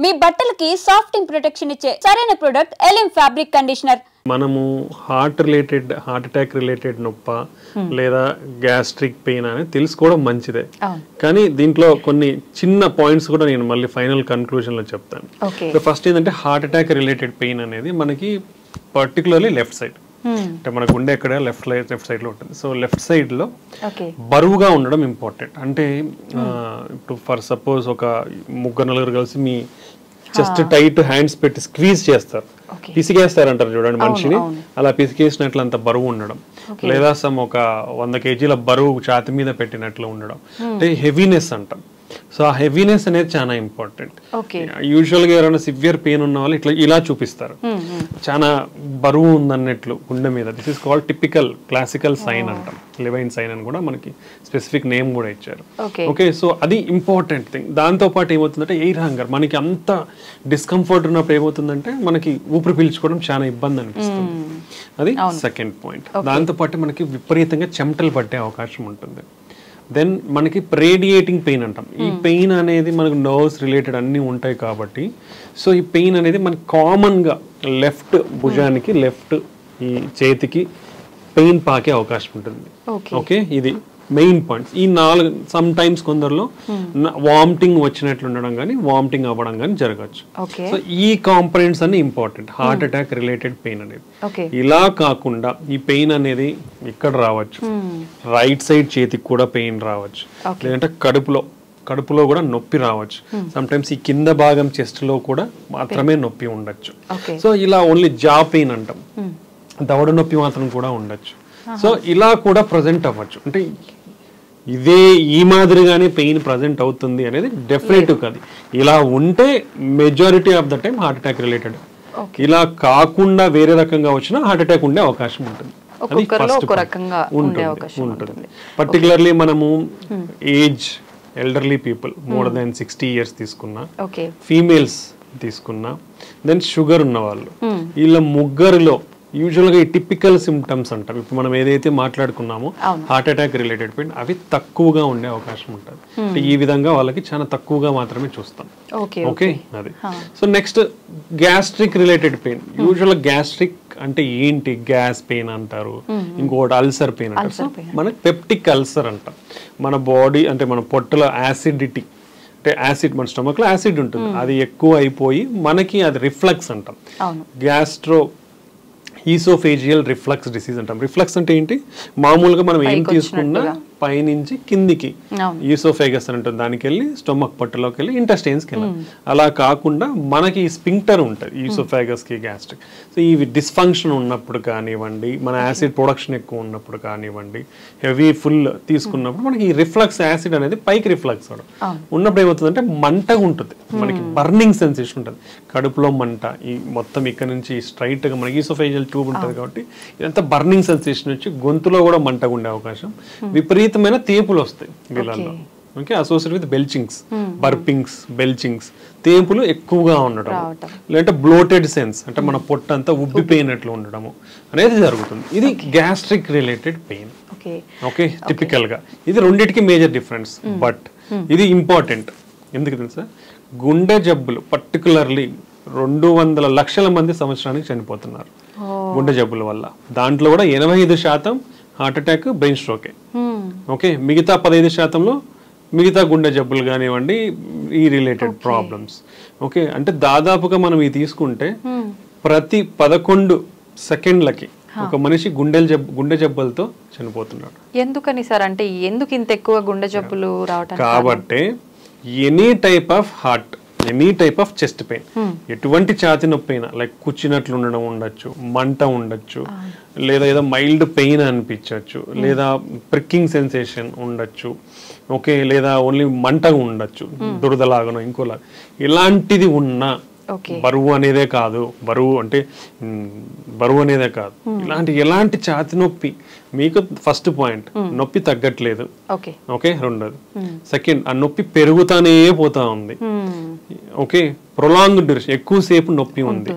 మీ బట్టలకి సాఫ్టింగ్ ప్రొటెక్షన్ ఇచ్చే సరైన ప్రొడక్ట్ ఎలిమ్ ఫ్యాబ్రిక్ కండిషనర్. మనము హార్ట్ అటాక్ రిలేటెడ్ నొప్ప లేదా గ్యాస్ట్రిక్ పెయిన్ అనేది తెలుసుకోవడం మంచిదే, కానీ దీంట్లో కొన్ని చిన్న పాయింట్స్ కూడా నేను మళ్ళీ ఫైనల్ కన్క్లూజన్ లో చెప్తాను. ఫస్ట్ ఏంటంటే హార్ట్ అటాక్ రిలేటెడ్ పెయిన్ అనేది మనకి పర్టికులర్లీ లెఫ్ట్ సైడ్, అంటే మనకు ఉండే ఎక్కడ లెఫ్ట్ సైడ్ లో ఉంటుంది. సో లెఫ్ట్ సైడ్ లో బరువుగా ఉండడం ఇంపార్టెంట్. అంటే ఇప్పుడు ఫర్ సపోజ్ ఒక ముగ్గురు నలుగురు కలిసి మీ జస్ట్ టైట్ హ్యాండ్స్ పెట్టి స్క్వీజ్ చేస్తారు, పిసికేస్తారు అంటారు చూడండి మనిషిని, అలా పిసికేసినట్లు అంత బరువు ఉండడం, లేదా సమ్ ఒక 100 kg బరువు ఛాతి మీద పెట్టినట్లు ఉండడం, అంటే హెవీనెస్ అంటాం. సో ఆ హెవీనెస్ అనేది చాలా ఇంపార్టెంట్. యూజువల్ గా ఎవరైనా సివియర్ పెయిన్ ఉన్న వాళ్ళు ఇలా చూపిస్తారు, చాలా బరువు ఉందన్నట్లు గుండె మీద. This is called typical classical sign అంటాం, లెవైన్ సైన్ అని కూడా మనకి స్పెసిఫిక్ నేమ్ కూడా ఇచ్చారు. ఓకే, సో అది ఇంపార్టెంట్ థింగ్. దాంతో పాటు ఏమవుతుందంటే ఎయిర్ హంగర్, మనకి అంత డిస్కంఫర్ట్ ఉన్నప్పుడు ఏమవుతుందంటే మనకి ఊపిరి పీల్చుకోవడం చాలా ఇబ్బంది అనిపిస్తుంది, అది సెకండ్ పాయింట్. దాంతో పాటు మనకి విపరీతంగా చెమటలు పట్టే అవకాశం ఉంటుంది. దెన్ మనకి రేడియేటింగ్ పెయిన్ అంటాం. ఈ పెయిన్ అనేది మనకు నర్వ్స్ రిలేటెడ్ అన్నీ ఉంటాయి కాబట్టి, సో ఈ పెయిన్ అనేది మనకి కామన్గా లెఫ్ట్ భుజానికి లెఫ్ట్ ఈ చేతికి పెయిన్ పాకే అవకాశం ఉంటుంది. ఓకే, ఇది మెయిన్ పాయింట్స్. ఈ 4 సమ్ టైమ్స్ కొందరిలో వామిటింగ్ వచ్చినట్లు ఉండడం కానీ వామిటింగ్ అవ్వడం కానీ జరగచ్చు. సో ఈ కాంపనెంట్స్ అన్ని important heart attack related pain అనేది. ఇలా కాకుండా ఈ పెయిన్ అనేది ఇక్కడ రావచ్చు, రైట్ సైడ్ చేతికి కూడా పెయిన్ రావచ్చు, లేదంటే కడుపులో కూడా నొప్పి రావచ్చు. సమ్ టైమ్స్ ఈ కింద భాగం చెస్ట్ లో కూడా మాత్రమే నొప్పి ఉండొచ్చు. సో ఇలా ఓన్లీ జా పెయిన్ అంటాం, దవడ నొప్పి మాత్రం కూడా ఉండొచ్చు. సో ఇలా కూడా ప్రజెంట్ అవ్వచ్చు. అంటే ఇదే ఈ మాదిరిగానే పెయిన్ ప్రజెంట్ అవుతుంది అనేది డెఫినెటివ్ కాదు. ఇలా ఉంటే majority of the time heart attack related. ఇలా కాకుండా వేరే రకంగా వచ్చినా హార్ట్ అటాక్ ఉండే అవకాశం ఉంటుంది. ఉంటుంది పర్టికులర్లీ మనము age elderly people more than 60 years తీసుకున్నా, ఫీమేల్స్ తీసుకున్నా, దెన్ షుగర్ ఉన్న వాళ్ళు, వీళ్ళ ముగ్గురిలో యూజువల్గా ఈ టిపికల్ సిమ్టమ్స్ అంటాం ఇప్పుడు మనం ఏదైతే మాట్లాడుకున్నామో హార్ట్ అటాక్ రిలేటెడ్ పెయిన్ అవి తక్కువగా ఉండే అవకాశం ఉంటుంది. అంటే ఈ విధంగా వాళ్ళకి చాలా తక్కువగా మాత్రమే చూస్తాం. ఓకే, అది. So next gastric related pain. Usual gastric అంటే ఏంటి? గ్యాస్ పెయిన్ అంటారు, ఇంకోటి అల్సర్ పెయిన్ అంటారు. మనకి పెప్టిక్ అల్సర్ అంటాం. మన బాడీ అంటే మన పొట్టలో యాసిడిటీ, అంటే యాసిడ్, మన స్టమక్ లో యాసిడ్ ఉంటుంది, అది ఎక్కువ అయిపోయి మనకి అది రిఫ్లక్స్ అంటాం. గ్యాస్ట్రో ఈసోఫేజియల్ రిఫ్లక్స్ డిసీజ్ అంటాం. రిఫ్లక్స్ అంటే ఏంటి? మామూలుగా మనం ఏం తీసుకున్నా పైనుంచి కిందికి ఈసోఫేగస్ అని ఉంటుంది, దానికి వెళ్ళి స్టొమక్ పొట్టలోకి వెళ్ళి ఇంటెస్టైన్స్కి వెళ్ళాలి. అలా కాకుండా మనకి స్పింక్టర్ ఉంటుంది ఈసోఫేగస్కి, గ్యాస్ట్రిక్. సో ఇవి డిస్ఫంక్షన్ ఉన్నప్పుడు కానివ్వండి, మన యాసిడ్ ప్రొడక్షన్ ఎక్కువ ఉన్నప్పుడు కానివ్వండి, హెవీ ఫుల్ తీసుకున్నప్పుడు మనకి ఈ రిఫ్లక్స్ యాసిడ్ అనేది పైకి రిఫ్లక్స్ అవడం ఉన్నప్పుడు ఏమవుతుందంటే మంటగా ఉంటుంది, మనకి బర్నింగ్ సెన్సేషన్ ఉంటుంది, కడుపులో మంట. ఈ మొత్తం ఇక్కడ నుంచి స్ట్రైట్ గా మనకి ఈసోఫేజియల్ ట్యూబ్ ఉంటుంది కాబట్టి ఇదంతా బర్నింగ్ సెన్సేషన్ వచ్చి గొంతులో కూడా మంటగా ఉండే అవకాశం, విపరీతమైన తేపులు వస్తాయి వీళ్ళల్లో. Okay, associate with belchings, burpings, belchings, తేపులు ఎక్కువగా ఉండడం, లేదంటే బ్లోటెడ్ సెన్స్ అంటే మన పొట్ట అంతా ఉబ్బిపోయినట్లు ఉండడము అనేది జరుగుతుంది. ఇది gastric related pain. Okay, typical గా ఇది రెండింటికి మేజర్ డిఫరెన్స్. బట్ ఇది ఇంపార్టెంట్ ఎందుకు తెలుసా? గుండె జబ్బులు పర్టికులర్లీ 200 లక్షల మంది సంవత్సరానికి చనిపోతున్నారు గుండె జబ్బుల వల్ల. దాంట్లో కూడా 85% హార్ట్ అటాక్, బ్రెయిన్ స్ట్రోకే. ఓకే, మిగతా 15%లో మిగతా గుండె జబ్బులు కానివ్వండి, ఈ రిలేటెడ్ ప్రాబ్లమ్స్. ఓకే, అంటే దాదాపుగా మనం ఇది తీసుకుంటే ప్రతి 11 సెకండ్లకి ఒక మనిషి గుండె జబ్బులతో చనిపోతున్నాడు. ఎందుకని సార్? అంటే ఎందుకు ఇంత ఎక్కువ గుండె జబ్బులు రావటం? కాబట్టి any type of heart, any type of chest pain, ఎటువంటి ఛాతి నొప్పి అయినా, లైక్ కూర్చున్నట్లు ఉండడం ఉండొచ్చు, మంట ఉండొచ్చు, లేదా ఏదో మైల్డ్ పెయిన్ అనిపించవచ్చు, లేదా ప్రిక్కింగ్ సెన్సేషన్ ఉండొచ్చు. ఓకే, లేదా ఓన్లీ మంటగా ఉండొచ్చు, దురదలాగనో ఇంకోలా, ఇలాంటిది ఉన్నా బరువు అనేదే కాదు, ఎలాంటి ఛాతి నొప్పి మీకు ఫస్ట్ పాయింట్, నొప్పి తగ్గట్లేదు. ఓకే, రెండోది. సెకండ్, ఆ నొప్పి పెరుగుతానే పోతా ఉంది. ఓకే, ప్రొలాంగ్ డ్యూరేషన్, ఎక్కువసేపు నొప్పి ఉంది.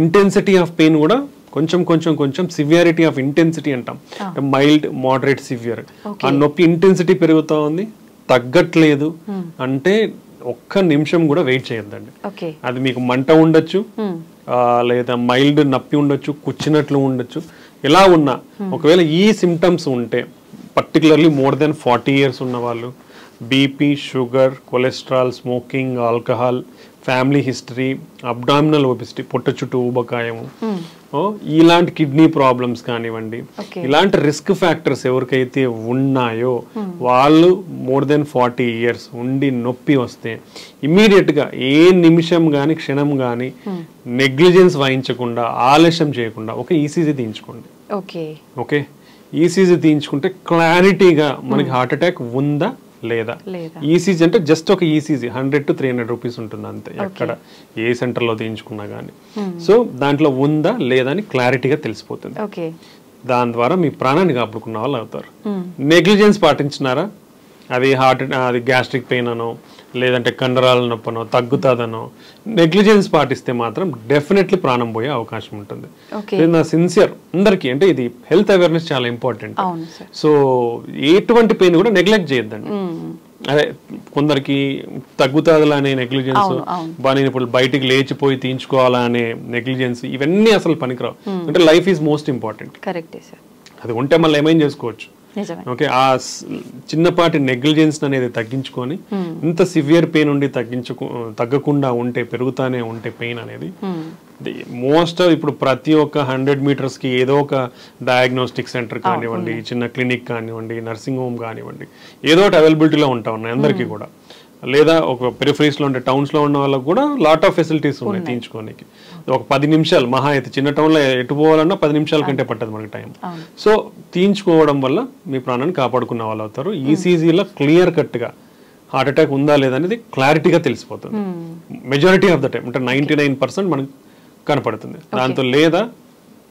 ఇంటెన్సిటీ ఆఫ్ పెయిన్ కూడా కొంచెం సివియారిటీ ఆఫ్ ఇంటెన్సిటీ అంటాం, మైల్డ్, మోడరేట్, సివియర్. ఆ నొప్పి ఇంటెన్సిటీ పెరుగుతా ఉంది, తగ్గట్లేదు అంటే ఒక్క నిమిషం కూడా వెయిట్ చేయొద్దండి. ఓకే. అది మీకు మంట ఉండొచ్చు, లేదా మైల్డ్ నొప్పి ఉండొచ్చు, కూర్చున్నట్లు ఉండొచ్చు, ఎలా ఉన్నా ఒకవేళ ఈ సిమ్టమ్స్ ఉంటే, పర్టికులర్లీ మోర్ దెన్ 40 years ఉన్న వాళ్ళు, BP, sugar, cholesterol, smoking, alcohol, family history, abdominal obesity, పొట్ట చుట్టూ ఊబకాయము, ఇలాంటి కిడ్నీ ప్రాబ్లమ్స్ కానివ్వండి, ఇలాంటి రిస్క్ ఫ్యాక్టర్స్ ఎవరికైతే ఉన్నాయో వాళ్ళు మోర్ దెన్ 40 years ఉండి నొప్పి వస్తే ఇమ్మీడియట్గా ఏ నిమిషం కానీ క్షణం కానీ నెగ్లిజెన్స్ వహించకుండా, ఆలస్యం చేయకుండా ఒక ఈసీజీ తీయించుకోండి. ఓకే, ఈసీజీ తీయించుకుంటే క్లారిటీగా మనకి హార్ట్ అటాక్ ఉందా లేదా. ఈసీజీ అంటే జస్ట్ ఒక ఈసీజీ 100 to 300 rupees ఉంటుంది అంతే, ఎక్కడ ఏ సెంటర్లో తీయించుకున్నా కానీ. సో దాంట్లో ఉందా లేదా అని క్లారిటీగా తెలిసిపోతుంది. దాని ద్వారా మీ ప్రాణాన్ని కాపాడుకున్న వాళ్ళు అవుతారు. నెగ్లిజెన్స్ పాటించినారా, అది గ్యాస్ట్రిక్ పెయిన్ అనో లేదంటే కండరాల నొప్పనో తగ్గుతుందనో నెగ్లిజెన్స్ పాటిస్తే మాత్రం డెఫినెట్లీ ప్రాణం పోయే అవకాశం ఉంటుంది. నా సిన్సియర్ అందరికీ అంటే ఇది హెల్త్ అవేర్నెస్ చాలా ఇంపార్టెంట్. సో ఎటువంటి పెయిన్ కూడా నెగ్లెక్ట్ చేయొద్దండి. అదే కొందరికి తగ్గుతుందిలా అనే నెగ్లిజెన్స్, బాగా ఇప్పుడు బయటికి లేచిపోయి తీయించుకోవాలా అనే నెగ్లిజెన్స్, ఇవన్నీ అసలు పనికిరావు. అంటే లైఫ్ ఈజ్ మోస్ట్ ఇంపార్టెంట్. అది ఉంటే మళ్ళీ ఏమైనా చేసుకోవచ్చు. ఓకే, ఆ చిన్నపాటి నెగ్లిజెన్స్ అనేది తగ్గించుకొని ఇంత సివియర్ పెయిన్ ఉండి తగ్గకుండా ఉంటే, పెరుగుతానే ఉంటే పెయిన్ అనేది మోస్ట్ ఇప్పుడు ప్రతి ఒక్క 100 meters కి ఏదో ఒక డయాగ్నోస్టిక్ సెంటర్ కానివ్వండి, చిన్న క్లినిక్ కానివ్వండి, నర్సింగ్ హోమ్ కానివ్వండి, ఏదో ఒకటి అవైలబిలిటీలో ఉంటా ఉన్నాయి అందరికీ కూడా. లేదా ఒక పెరిఫరీస్లో ఉండే టౌన్స్లో ఉన్న వాళ్ళకి కూడా లాట్ ఆఫ్ ఫెసిలిటీస్ ఉన్నాయి తీయించుకోనికి. ఒక 10 నిమిషాలు మహా అయితే, చిన్న టౌన్లో ఎటు పోవాలన్నా 10 నిమిషాల కంటే పట్టదు మనకి టైం. సో తీయించుకోవడం వల్ల మీ ప్రాణాన్ని కాపాడుకున్న వాళ్ళు అవుతారు. ఈసీజీలో క్లియర్ కట్గా హార్ట్ అటాక్ ఉందా లేదా అనేది క్లారిటీగా తెలిసిపోతుంది మెజారిటీ ఆఫ్ ద టైం. అంటే 99% మనకు కనపడుతుంది. దాంతో లేదా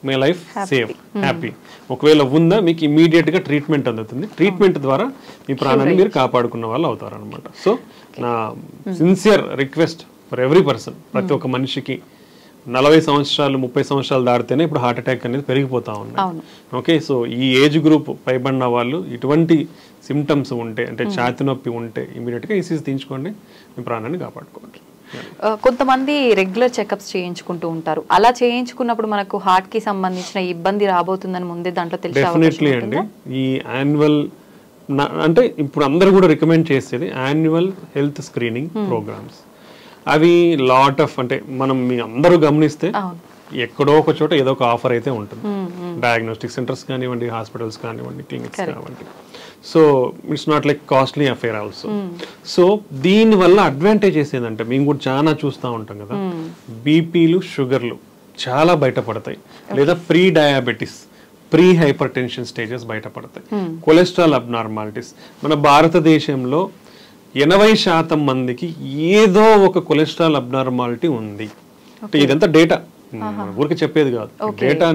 మీ లైఫ్ సేవ్, హ్యాపీ. ఒకవేళ ఉందా మీకు ఇమీడియట్ గా ట్రీట్మెంట్ అందుతుంది. ట్రీట్మెంట్ ద్వారా మీ ప్రాణాన్ని మీరు కాపాడుకున్న వాళ్ళు అవుతారు అనమాట. సో నా sincere request for every person, ప్రతి ఒక్క మనిషికి 40 సంవత్సరాలు 30 సంవత్సరాలు దాటితేనే ఇప్పుడు హార్ట్ అటాక్ అనేది పెరిగిపోతా ఉన్నాయి. ఓకే, సో ఈ ఏజ్ గ్రూప్ పైబడిన వాళ్ళు ఇటువంటి సిమ్టమ్స్ ఉంటే, అంటే ఛాతి నొప్పి ఉంటే ఇమీడియట్ గా ఈసీజీ తీయించుకోండి, మీ ప్రాణాన్ని కాపాడుకోండి. కొంతమంది రెగ్యులర్ చెకప్స్ చేయించుకుంటూ ఉంటారు. అలా చేయించుకున్నప్పుడు మనకు హార్ట్ కి సంబంధించిన ఇబ్బంది రాబోతుందని ముందే దాంట్లో తెలిసే డెఫినెట్లీ అండి. ఈ యాన్యువల్ అంటే ఇప్పుడు అందరూ కూడా రికమెండ్ చేసేది యాన్యువల్ హెల్త్ స్క్రీనింగ్ ప్రోగ్రామ్స్. అవి లాట్ ఆఫ్, అంటే మనం మీ అందరూ గమనిస్తే ఎక్కడో ఒక చోట ఏదో ఒక ఆఫర్ అయితే ఉంటుంది. డయాగ్నోస్టిక్ సెంటర్స్ కానివ్వండి, హాస్పిటల్స్ కానివ్వండి, క్లినిక్స్ కానివ్వండి. So it's not like costly affair also. So దీనివల్ల అడ్వాంటేజెస్ ఏంటంటే మేము కూడా చాలా చూస్తూ ఉంటాం కదా, బీపీలు, షుగర్లు చాలా బయటపడతాయి, లేదా pre diabetes, pre hyper tension stages బయటపడతాయి, కొలెస్ట్రాల్ అబ్నార్మాలిటీస్. మన భారతదేశంలో 80% మందికి ఏదో ఒక కొలెస్ట్రాల్ అబ్నార్మాలిటీ ఉంది. ఇదంతా డేటా, ఊరికి చెప్పేది కాదు, డేటా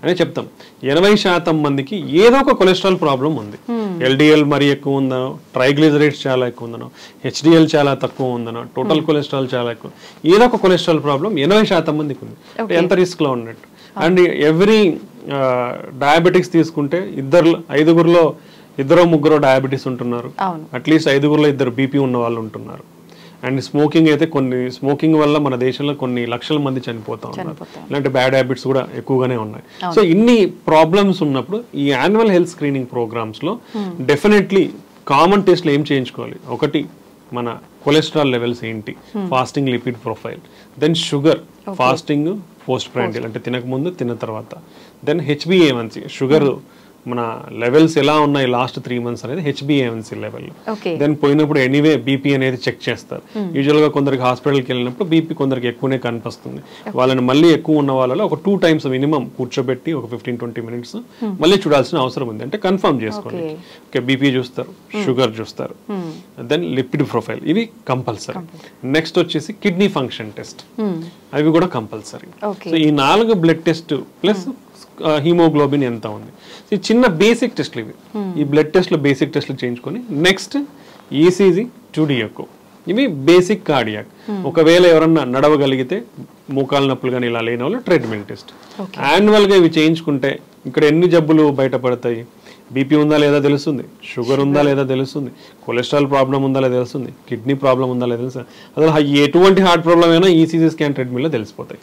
అనే చెప్తాం. 80% మందికి ఏదో ఒక కొలెస్ట్రాల్ ప్రాబ్లం ఉంది. ఎల్డిఎల్ మరీ ఎక్కువ ఉందనో, ట్రైగ్లిజరైడ్స్ చాలా ఎక్కువ ఉందనో, హెచ్డిఎల్ చాలా తక్కువ ఉందనో, టోటల్ కొలెస్ట్రాల్ చాలా ఎక్కువ, ఏదో ఒక కొలెస్ట్రాల్ ప్రాబ్లం 80% మందికి ఉంది. ఎంత రిస్క్ లో ఉన్నట్టు. అండ్ ఎవ్రీ డయాబెటిక్స్ తీసుకుంటే 5గురిలో 2-3 డయాబెటీస్ ఉంటున్నారు, అట్లీస్ట్ 5గురిలో 2 బీపీ ఉన్న వాళ్ళు ఉంటున్నారు. అండ్ స్మోకింగ్ అయితే స్మోకింగ్ వల్ల మన దేశంలో కొన్ని లక్షల మంది చనిపోతా ఉన్నారు. ఇలాంటి బ్యాడ్ హ్యాబిట్స్ కూడా ఎక్కువగానే ఉన్నాయి. సో ఇన్ని ప్రాబ్లమ్స్ ఉన్నప్పుడు ఈ యాన్యువల్ హెల్త్ స్క్రీనింగ్ ప్రోగ్రామ్స్ లో డెఫినెట్లీ కామన్ టెస్ట్లు ఏం చేయించుకోవాలి. ఒకటి మన కొలెస్ట్రాల్ లెవెల్స్ ఏంటి, fasting lipid profile, then sugar, fasting, post prandial అంటే తినక ముందు తిన్న తర్వాత, దెన్ హెచ్బిఏవన్సీ షుగర్ మన లెవెల్స్ ఎలా ఉన్నాయి లాస్ట్ 3 months అనేది హెచ్బిఏవన్సీ లెవెల్. దెన్ పోయినప్పుడు ఎనీవే బీపీ అనేది చెక్ చేస్తారు. యూజువల్ గా కొందరికి హాస్పిటల్కి వెళ్ళినప్పుడు బీపీ కొందరికి ఎక్కువనే కనిపిస్తుంది. వాళ్ళని మళ్ళీ ఎక్కువ ఉన్న వాళ్ళలో ఒక 2 times మినిమం కూర్చోబెట్టి ఒక 15-20 minutes మళ్ళీ చూడాల్సిన అవసరం ఉంది. అంటే కన్ఫర్మ్ చేసుకోండి. ఓకే, బీపీ చూస్తారు, షుగర్ చూస్తారు, దెన్ లిపిడ్ ప్రొఫైల్, ఇవి కంపల్సరీ. నెక్స్ట్ వచ్చేసి కిడ్నీ ఫంక్షన్ టెస్ట్, అవి కూడా కంపల్సరీ. సో ఈ 4 బ్లడ్ టెస్ట్ ప్లస్ హీమోగ్లోబిన్ ఎంత ఉంది, చిన్న బేసిక్ టెస్ట్లు ఇవి. ఈ బ్లడ్ టెస్ట్లు బేసిక్ టెస్ట్లు చేయించుకొని నెక్స్ట్ ఈసీజీ, 2D ఎకో, ఇవి బేసిక్ కార్డియాక్. ఒకవేళ ఎవరన్నా నడవగలిగితే మోకాలు నొప్పులు కానీ ఇలా లేని వాళ్ళు ట్రీట్మెంట్ టెస్ట్. యాన్యువల్ గా ఇవి చేయించుకుంటే ఇక్కడ ఎన్ని జబ్బులు బయటపడతాయి, బీపీ ఉందా లేదా తెలుస్తుంది, షుగర్ ఉందా లేదా తెలుస్తుంది, కొలెస్ట్రాల్ ప్రాబ్లం ఉందా లేదా తెలుస్తుంది, కిడ్నీ ప్రాబ్లం ఉందా లేదా తెలుస్తుంది. అసలు ఎటువంటి హార్ట్ ప్రాబ్లం అయినా ఈసీజీ స్కాన్ ట్రీట్మెంట్లో తెలిసిపోతాయి.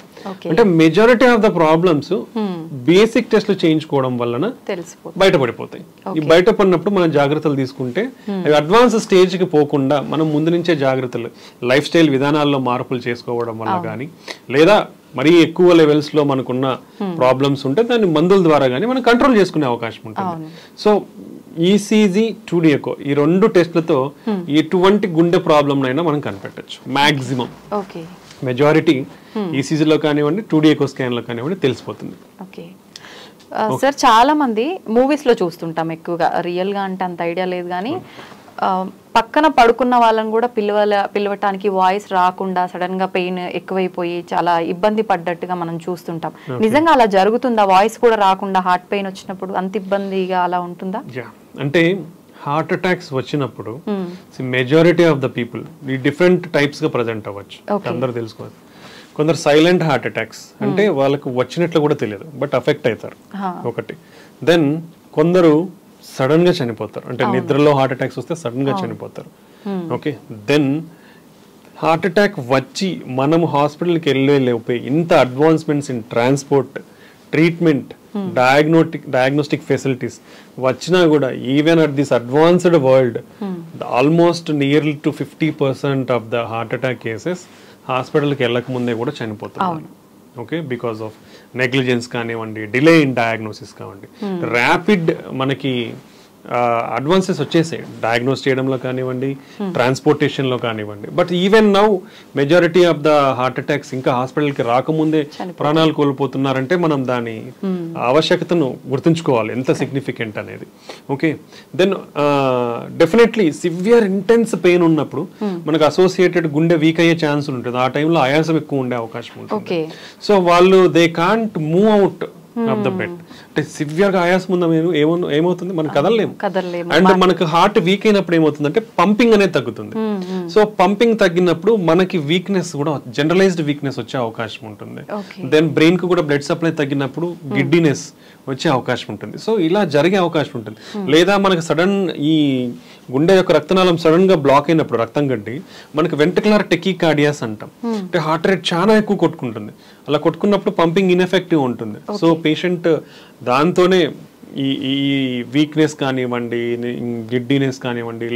అంటే majority of the problems basic టెస్ట్లు చేయించుకోవడం వలన బయటపడిపోతాయి. ఈ బయటపడినప్పుడు మనం జాగ్రత్తలు తీసుకుంటే అవి అడ్వాన్స్ స్టేజ్కి పోకుండా మనం ముందు నుంచే జాగ్రత్తలు, లైఫ్ స్టైల్ విధానాల్లో మార్పులు చేసుకోవడం వల్ల కానీ, లేదా మరీ ఎక్కువ లెవెల్స్ లో మనకున్న ప్రాబ్లమ్స్ ఉంటే దాన్ని మందుల ద్వారా కానీ మనం కంట్రోల్ చేసుకునే అవకాశం ఉంటుంది. సో ఈసీజీ 2D ఎకో ఈ 2 టెస్ట్లతో ఎటువంటి గుండె ప్రాబ్లం అయినా మనం కనిపెట్టచ్చు. మాక్సిమం మెజారిటీ ఈసీజీలో కానివ్వండి 2D ఎకో స్కాన్ లో కానివ్వండి తెలిసిపోతుంది. సార్ చాలా మంది మూవీస్ లో చూస్తుంటాం ఎక్కువగా, రియల్ గా అంటే అంత ఐడియా లేదు కానీ పక్కన పడుకున్న వాళ్ళని కూడా పిలవటానికి వాయిస్ రాకుండా సడన్ గా పెయిన్ ఎక్కువైపోయి చాలా ఇబ్బంది పడ్డట్టుగా మనం చూస్తుంటాం. నిజంగా అలా జరుగుతుందా? వాయిస్ కూడా రాకుండా హార్ట్ పెయిన్ వచ్చినప్పుడు అంత ఇబ్బందిగా అలా ఉంటుందా? అంటే హార్ట్ అటాక్స్ వచ్చినప్పుడు మెజారిటీ ఆఫ్ ద పీపుల్ ఈ డిఫరెంట్ టైప్స్ గా ప్రజెంట్ అవ్వచ్చు. అందరూ తెలుసుకోవాలి. కొందరు సైలెంట్ హార్ట్ అటాక్స్ అంటే వాళ్ళకు వచ్చినట్లు కూడా తెలియదు, బట్ అఫెక్ట్ అవుతారు ఒకటి. దెన్ కొందరు సడన్ గా చనిపోతారు, అంటే నిద్రలో హార్ట్ అటాక్స్ వస్తే సడన్ గా చనిపోతారు. ఓకే, దెన్ హార్ట్ అటాక్ వచ్చి మనం హాస్పిటల్కి వెళ్ళలేకపోయి ఇంత advancements in transport, treatment, diagnostic facilities వచ్చినా కూడా even at this advanced world almost nearly to 50% of the heart attack cases హాస్పిటల్కి వెళ్ళక ముందే కూడా చనిపోతున్నారు. ఓకే, బికాస్ ఆఫ్ నెగ్లిజెన్స్ కానివ్వండి, డిలే ఇన్ డయాగ్నోసిస్ కానివ్వండి, ర్యాపిడ్ మనకి అడ్వాన్సెస్ వచ్చేసాయి డయాగ్నోస్ చేయడంలో కానివ్వండి, ట్రాన్స్పోర్టేషన్లో కానివ్వండి. But even now majority of the heart attacks ఇంకా హాస్పిటల్కి రాకముందే ప్రాణాలు కోల్పోతున్నారంటే మనం దాని ఆవశ్యకతను గుర్తుంచుకోవాలి ఎంత సిగ్నిఫికెంట్ అనేది. Okay, then definitely severe intense pain ఉన్నప్పుడు మనకు అసోసియేటెడ్ గుండె వీక్ అయ్యే ఛాన్స్ ఉంటుంది. ఆ టైంలో ఆయాసం ఎక్కువ ఉండే అవకాశం ఉంటుంది. సో వాళ్ళు they can't move out of the bed. అంటే సివియర్ గా ఆయాసం ఉందా ఏమవుతుంది, మనం కదలలేము. అండ్ మనకు హార్ట్ వీక్ అయినప్పుడు ఏమవుతుందంటే పంపింగ్ అనేది తగ్గుతుంది. సో పంపింగ్ తగ్గినప్పుడు మనకి వీక్నెస్ కూడా, జనరలైజ్డ్ వీక్నెస్ వచ్చే అవకాశం ఉంటుంది. దెన్ బ్రెయిన్ కు కూడా బ్లడ్ సప్లై తగ్గినప్పుడు గిడ్డినెస్ వచ్చే అవకాశం ఉంటుంది. సో ఇలా జరిగే అవకాశం ఉంటుంది. లేదా మనకు సడన్ ఈ గుండె యొక్క రక్తనాళం సడన్ గా బ్లాక్ అయినప్పుడు రక్తం గడ్డి మనకు వెంట్రికులర్ టెకీకార్డియాస్ అంటాం. అంటే హార్ట్ రేట్ చాలా ఎక్కువ కొట్టుకుంటుంది. అలా కొట్టుకున్నప్పుడు పంపింగ్ ఇన్ఎఫెక్టివ్ ఉంటుంది. సో పేషెంట్ దాంతోనే ఈ వీక్నెస్ కానివ్వండి, గిడ్డినెస్ కానివ్వండి,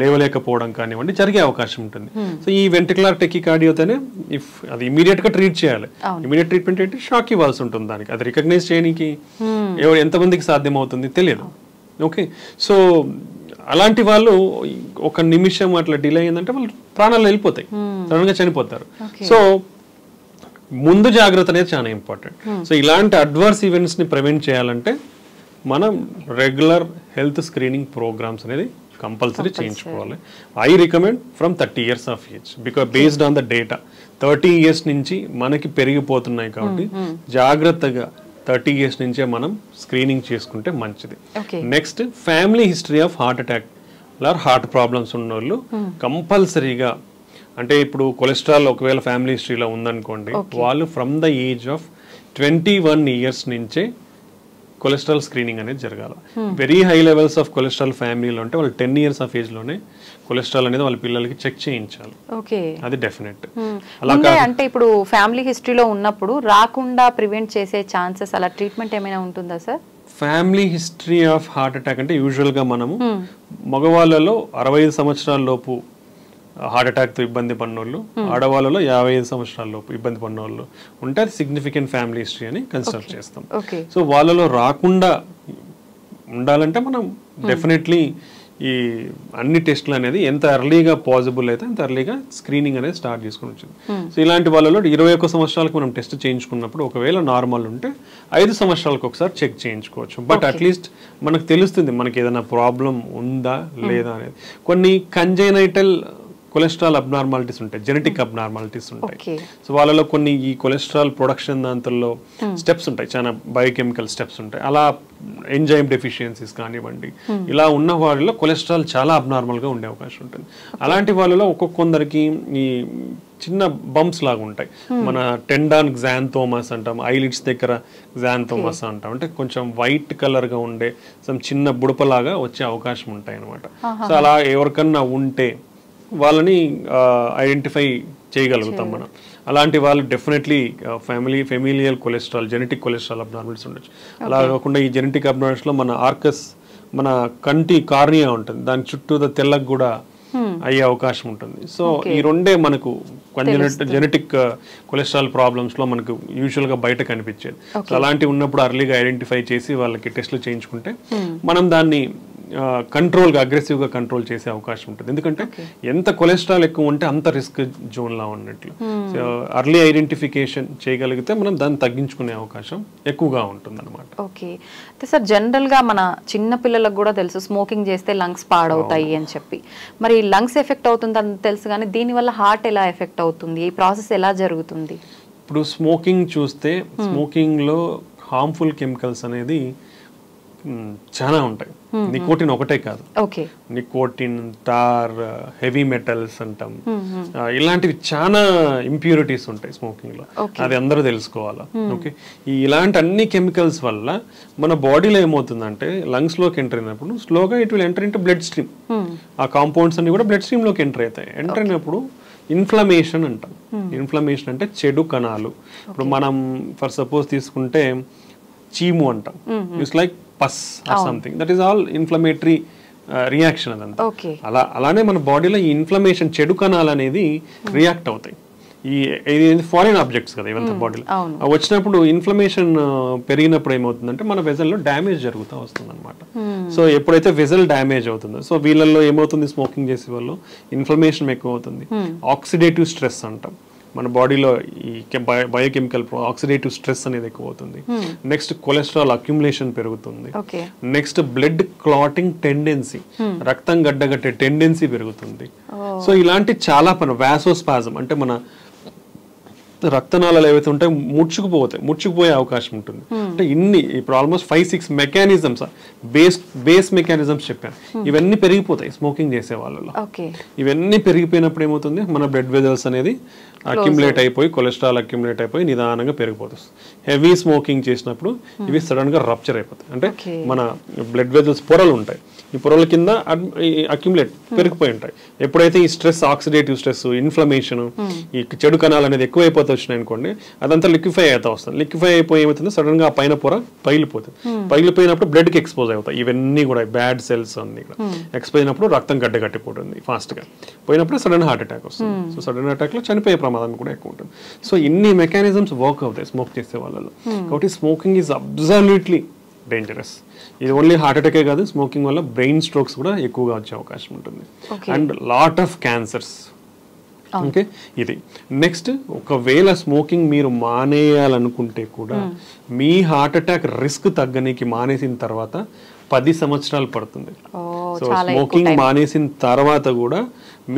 లేవలేకపోవడం కానివ్వండి జరిగే అవకాశం ఉంటుంది. సో ఈ వెంట్రికులర్ టెకీకార్డియాతోనే ఇఫ్ అది ఇమీడియట్ గా ట్రీట్ చేయాలి. ఇమీడియట్ ట్రీట్మెంట్ ఏంటి, షాక్ ఇవ్వాల్సి ఉంటుంది. దానికి అది రికగ్నైజ్ చేయడానికి ఎంతమందికి సాధ్యం అవుతుంది తెలియదు. ఓకే, సో అలాంటి వాళ్ళు ఒక నిమిషం అట్లా డిలే అయిందంటే వాళ్ళు ప్రాణాలు వెళ్ళిపోతాయి, సడన్ గా చనిపోతారు. సో ముందు జాగ్రత్త అనేది చాలా ఇంపార్టెంట్. సో ఇలాంటి అడ్వర్స్ ఈవెంట్స్ ని ప్రివెంట్ చేయాలంటే మనం రెగ్యులర్ హెల్త్ స్క్రీనింగ్ ప్రోగ్రామ్స్ అనేది కంపల్సరీ చేయించుకోవాలి. I recommend from 30 years of age, because based on the data 30 years నుంచి మనకి పెరిగిపోతున్నాయి కాబట్టి జాగ్రత్తగా 30 years నుంచే మనం స్క్రీనింగ్ చేసుకుంటే మంచిది. Next family history of heart attack or heart problems ఉన్న వాళ్ళు కంపల్సరీగా, అంటే ఇప్పుడు కొలెస్ట్రాల్ ఒకవేళ ఫ్యామిలీ హిస్టరీలో ఉందనుకోండి, వాళ్ళు from the age of 21 years నుంచే కొలెస్ట్రాల్ స్క్రీనింగ్ అనేది జరగాలి. Very high levels of cholesterol ఫ్యామిలీలో ఉంటే వాళ్ళు 10 years ఆఫ్ ఏజ్ లోనే కొలెస్ట్రాల్ అనేది వాళ్ళ పిల్లలకి చెక్ చేయించాలి. అది డెఫినెట్. అంటే ఇప్పుడు ఫ్యామిలీ హిస్టరీలో ఉన్నప్పుడు రాకుండా ప్రివెంట్ చేసే ఛాన్సెస్, అలా ట్రీట్మెంట్ ఏమైనా ఉంటుందా sir? Family history of heart attack అంటే యూజువల్ గా మనము మగవాళ్ళలో 65 సంవత్సరాల లోపు హార్ట్ అటాక్ తో ఇబ్బంది పడినోళ్ళు, ఆడవాళ్ళలో 55 సంవత్సరాల లోపు ఇబ్బంది పడినోళ్ళు ఉంటే అది సిగ్నిఫికెంట్ ఫ్యామిలీ హిస్టరీ అని కన్సిడర్ చేస్తాం. సో వాళ్ళలో రాకుండా ఉండాలంటే మనం డెఫినెట్లీ ఈ అన్ని టెస్టులు అనేది ఎంత ఎర్లీగా పాసిబుల్ అయితే అంత ఎర్లీగా స్క్రీనింగ్ అనేది స్టార్ట్ చేసుకుని వచ్చింది. సో ఇలాంటి వాళ్ళలో 21 సంవత్సరాలకు మనం టెస్ట్ చేయించుకున్నప్పుడు ఒకవేళ నార్మల్ ఉంటే 5 సంవత్సరాలకు ఒకసారి చెక్ చేయించుకోవచ్చు. బట్ అట్లీస్ట్ మనకు తెలుస్తుంది మనకి ఏదైనా ప్రాబ్లం ఉందా లేదా అనేది. కొన్ని కంజైనైటల్ కొలెస్ట్రాల్ అబ్నార్మాలిటీస్ ఉంటాయి, జెనెటిక్ అబ్నార్మాలిటీస్ ఉంటాయి. Okay. సో వాళ్ళలో కొన్ని ఈ కొలెస్ట్రాల్ ప్రొడక్షన్ దాంట్లో స్టెప్స్ ఉంటాయి, చాలా బయోకెమికల్ స్టెప్స్ ఉంటాయి. అలా ఎంజైమ్ డెఫిషియన్సీస్ కానివ్వండి, ఇలా ఉన్న వాళ్ళలో కొలెస్ట్రాల్ చాలా అబ్నార్మల్గా ఉండే అవకాశం ఉంటుంది. అలాంటి వాళ్ళలో ఒక్కొక్కరికి ఈ చిన్న బంప్స్ లాగా ఉంటాయి. మన టెండాన్ గ్జాంథోమస్ అంటాం, ఐలిడ్స్ దగ్గర గ్జాంథోమస్ అంటాం. అంటే కొంచెం వైట్ కలర్గా ఉండే సమ్ చిన్న బుడపలాగా వచ్చే అవకాశం ఉంటాయి అనమాట. సో అలా ఎవరికన్నా ఉంటే వాళ్ళని ఐడెంటిఫై చేయగలుగుతాం మనం. అలాంటి వాళ్ళు definitely familial cholesterol, genetic cholesterol abnormals ఉండొచ్చు. అలా కాకుండా ఈ జెనెటిక్ అబ్నార్మల్స్లో మన ఆర్కస్, మన కంటి కార్నియా ఉంటుంది, దాని చుట్టూ తెల్లకి కూడా అయ్యే అవకాశం ఉంటుంది. సో ఈ రెండే మనకు జెనెటిక్ కొలెస్ట్రాల్ ప్రాబ్లమ్స్ లో మనకు యూజువల్ గా బయట కనిపించేది. సో అలాంటివి ఉన్నప్పుడు అర్లీగా ఐడెంటిఫై చేసి వాళ్ళకి టెస్ట్లు చేయించుకుంటే మనం దాన్ని కంట్రోల్గా, అగ్రెసివ్గా కంట్రోల్ చేసే అవకాశం ఉంటుంది. ఎందుకంటే ఎంత కొలెస్ట్రాల్ ఎక్కువ ఉంటే అంత రిస్క్ జోన్లా ఉన్నట్లు. సో అర్లీ ఐడెంటిఫికేషన్ చేయగలిగితే మనం దాన్ని తగ్గించుకునే అవకాశం ఎక్కువగా ఉంటుంది అనమాట. ఓకే. అయితే సార్ జనరల్గా మన చిన్న పిల్లలకు కూడా తెలుసు స్మోకింగ్ చేస్తే లంగ్స్ పాడవుతాయి అని చెప్పి. మరి లంగ్స్ ఎఫెక్ట్ అవుతుంది అని తెలుసు, కానీ దీనివల్ల హార్ట్ ఎలా ఎఫెక్ట్ అవుతుంది, ఈ ప్రాసెస్ ఎలా జరుగుతుంది? ఇప్పుడు స్మోకింగ్ చూస్తే స్మోకింగ్లో హార్మ్ఫుల్ కెమికల్స్ అనేది చాలా ఉంటాయి. నికోటిన్ ఒకటే కాదు, నికోటిన్, టార్, హెవీ మెటల్స్ అంటాం, ఇలాంటివి చాలా ఇంప్యూరిటీస్ ఉంటాయి స్మోకింగ్ లో. అది అందరూ తెలుసుకోవాలా. ఓకే, ఇలాంటి అన్ని కెమికల్స్ వల్ల మన బాడీలో ఏమవుతుందంటే లంగ్స్ లోకి ఎంటర్ అయినప్పుడు స్లోగా it will enter into blood stream. ఆ కాంపౌండ్స్ అన్ని కూడా బ్లడ్ స్ట్రీమ్ లోకి ఎంటర్ అవుతాయి. ఎంటర్ అయినప్పుడు ఇన్ఫ్లమేషన్ అంటాం. ఇన్ఫ్లమేషన్ అంటే చెడు కణాలు. ఇప్పుడు మనం ఫర్ సపోజ్ తీసుకుంటే చీము అంటాం, it's like pus or something, that is all inflammatory reaction. అదంతా అలానే మన బాడీలో ఈ ఇన్ఫ్లమేషన్, చెడు కణాలు అనేది రియాక్ట్ అవుతాయి. ఇది ఫారిన్ ఆబ్జెక్ట్స్ కదా ఇవంతా బాడీలో. వచ్చినప్పుడు ఇన్ఫ్లమేషన్ పెరిగినప్పుడు ఏమవుతుందంటే మన వెజల్లో డ్యామేజ్ జరుగుతూ వస్తుంది అనమాట. సో ఎప్పుడైతే వెజల్ డ్యామేజ్ అవుతుందో, సో వీళ్ళల్లో ఏమవుతుంది, స్మోకింగ్ చేసే వాళ్ళు ఇన్ఫ్లమేషన్ ఎక్కువ అవుతుంది. ఆక్సిడేటివ్ స్ట్రెస్ అంటాం, మన బాడీలో ఈ బయోకెమికల్ ఆక్సిడేటివ్ స్ట్రెస్ అనేది ఎక్కువ అవుతుంది. నెక్స్ట్ కొలెస్ట్రాల్ అక్యుములేషన్ పెరుగుతుంది. నెక్స్ట్ బ్లడ్ క్లాటింగ్ టెండెన్సీ, రక్తం గడ్డగట్టే టెండెన్సీ పెరుగుతుంది. సో ఇలాంటి చాలా పని, వాసోస్పాజం అంటే మన రక్తనాళాలు ఏవైతే ఉంటాయో ముడుచుకుపోయే అవకాశం ఉంటుంది. అంటే ఇన్ని ఇప్పుడు ఆల్మోస్ట్ 5-6 మెకానిజమ్స్, బేస్ మెకానిజమ్స్ చెప్పాను, ఇవన్నీ పెరిగిపోతాయి స్మోకింగ్ చేసే వాళ్ళలో. ఇవన్నీ పెరిగిపోయినప్పుడు ఏమవుతుంది, మన బ్లడ్ వెజల్స్ అనేది అక్యుములేట్ అయిపోయి, కొలెస్ట్రాల్ అక్యుములేట్ అయిపోయి నిదానంగా పెరిగిపోతుంది. హెవీ స్మోకింగ్ చేసినప్పుడు ఇవి సడన్ గా రప్చర్ అయిపోతాయి. అంటే మన బ్లడ్ వెజల్స్ పొరలు ఉంటాయి, ఈ పొరల కింద అక్యుములేట్ పెరిగిపోయి ఉంటాయి. ఎప్పుడైతే ఈ స్ట్రెస్, ఆక్సిడేటివ్ స్ట్రెస్, ఇన్ఫ్లమేషన్, ఈ చెడు కణాలు అనేది ఎక్కువైపోతే వచ్చినాయి అనుకోండి, అదంతా లిక్విఫై అవుతా వస్తుంది. లిక్విఫై అయిపోయి ఏమవుతుంది, సడన్ గా ఆ పైన పొర పగిలిపోతుంది. పగిలిపోయినప్పుడు బ్లడ్ కి ఎక్స్పోజ్ అవుతాయి. ఇవన్నీ కూడా బ్యాడ్ సెల్స్ అన్ని కూడా ఎక్స్పోజ్ అయినప్పుడు రక్తం గడ్డగట్టిపోతుంది ఫాస్ట్ గా. పోయినప్పుడు సడన్ హార్ట్ అటాక్ వస్తుంది. సో సడన్ అటాక్ లో చనిపోయే ప్రమాదం కూడా ఎక్కువ ఉంటుంది. సో ఇన్ని మెకానిజమ్స్ వర్క్ అవుతాయి స్మోక్ చేసే వాళ్ళలో. కాబట్టి స్మోకింగ్ ఈజ్ అబ్సల్యూట్లీ డేంజరస్. ఇది ఓన్లీ హార్ట్ అటాకే కాదు, స్మోకింగ్ వల్ల బ్రెయిన్ స్ట్రోక్స్ కూడా ఎక్కువగా వచ్చే అవకాశం ఉంటుంది. And lot of cancers. Okay, ఇది నెక్స్ట్, ఒకవేళ స్మోకింగ్ మీరు మానేయాలనుకుంటే కూడా మీ హార్ట్ అటాక్ రిస్క్ తగ్గనికి మానేసిన తర్వాత 10 సంవత్సరాలు పడుతుంది. సో స్మోకింగ్ మానేసిన తర్వాత కూడా